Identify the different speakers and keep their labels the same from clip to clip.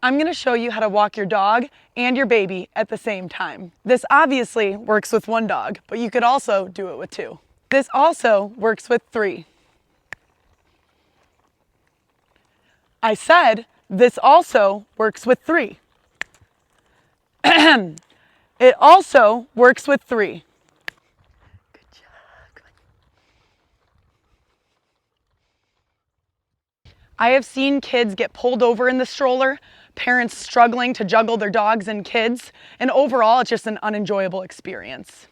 Speaker 1: I'm going to show you how to walk your dog and your baby at the same time. This obviously works with one dog, but you could also do it with two. This also works with three. I said this also works with three. It also works with three. Good job. I have seen kids get pulled over in the stroller, parents struggling to juggle their dogs and kids, and overall it's just an unenjoyable experience.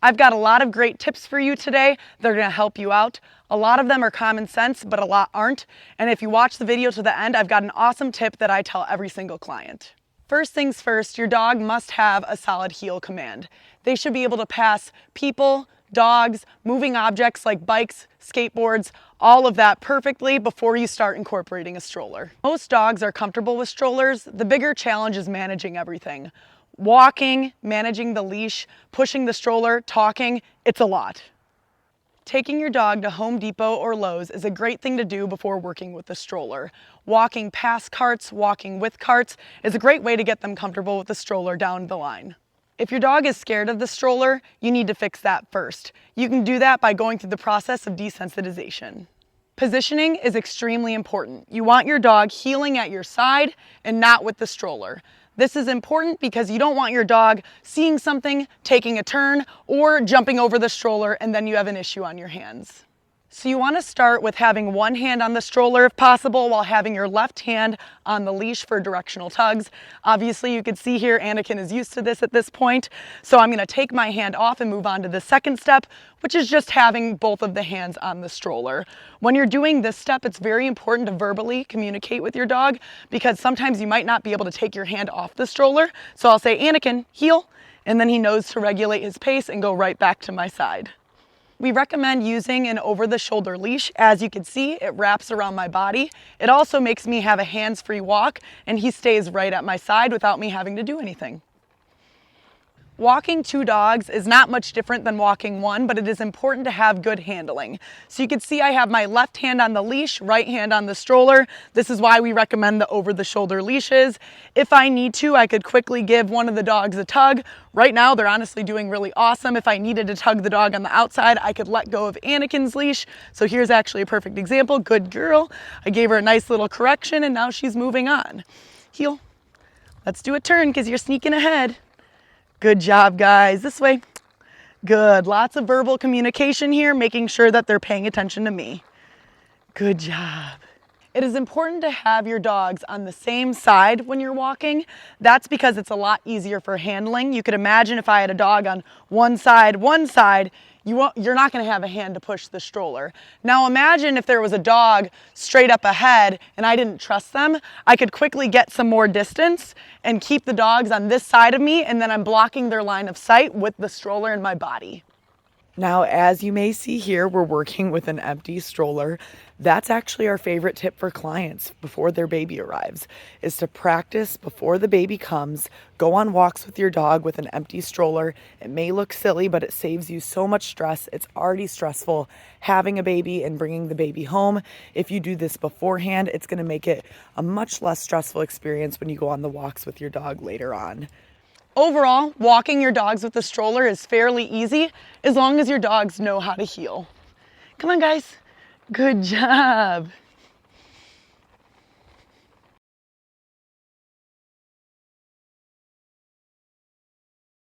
Speaker 1: I've got a lot of great tips for you today. They're going to help you out. A lot of them are common sense, but a lot aren't. And if you watch the video to the end, I've got an awesome tip that I tell every single client. First things first, your dog must have a solid heel command. They should be able to pass people, dogs, moving objects like bikes, skateboards, all of that perfectly before you start incorporating a stroller. Most dogs are comfortable with strollers. The bigger challenge is managing everything. Walking, managing the leash, pushing the stroller, talking, it's a lot. Taking your dog to Home Depot or Lowe's is a great thing to do before working with the stroller. Walking past carts, walking with carts is a great way to get them comfortable with the stroller down the line. If your dog is scared of the stroller, you need to fix that first. You can do that by going through the process of desensitization. Positioning is extremely important. You want your dog heeling at your side and not with the stroller. This is important because you don't want your dog seeing something, taking a turn, or jumping over the stroller, and then you have an issue on your hands. So you want to start with having one hand on the stroller if possible, while having your left hand on the leash for directional tugs. Obviously you can see here Anakin is used to this at this point, so I'm going to take my hand off and move on to the second step, which is just having both of the hands on the stroller. When you're doing this step, it's very important to verbally communicate with your dog because sometimes you might not be able to take your hand off the stroller. So I'll say, Anakin, heel, and then he knows to regulate his pace and go right back to my side. We recommend using an over-the-shoulder leash. As you can see, it wraps around my body. It also makes me have a hands-free walk, and he stays right at my side without me having to do anything. Walking two dogs is not much different than walking one, but it is important to have good handling. So you can see I have my left hand on the leash, right hand on the stroller. This is why we recommend the over-the-shoulder leashes. If I need to, I could quickly give one of the dogs a tug. Right now, they're honestly doing really awesome. If I needed to tug the dog on the outside, I could let go of Anakin's leash. So here's actually a perfect example. Good girl. I gave her a nice little correction, and now she's moving on. Heel. Let's do a turn because you're sneaking ahead. Good job, guys. This way. Good. Lots of verbal communication here, making sure that they're paying attention to me. Good job. It is important to have your dogs on the same side when you're walking. That's because it's a lot easier for handling. You could imagine if I had a dog on one side, you're not going to have a hand to push the stroller. Now imagine if there was a dog straight up ahead and I didn't trust them. I could quickly get some more distance and keep the dogs on this side of me, and then I'm blocking their line of sight with the stroller in my body. Now, as you may see here, we're working with an empty stroller. That's actually our favorite tip for clients before their baby arrives, is to practice before the baby comes. Go on walks with your dog with an empty stroller. It may look silly, but it saves you so much stress. It's already stressful having a baby and bringing the baby home. If you do this beforehand, it's going to make it a much less stressful experience when you go on the walks with your dog later on. Overall, walking your dogs with the stroller is fairly easy as long as your dogs know how to heel. Come on, guys. Good job.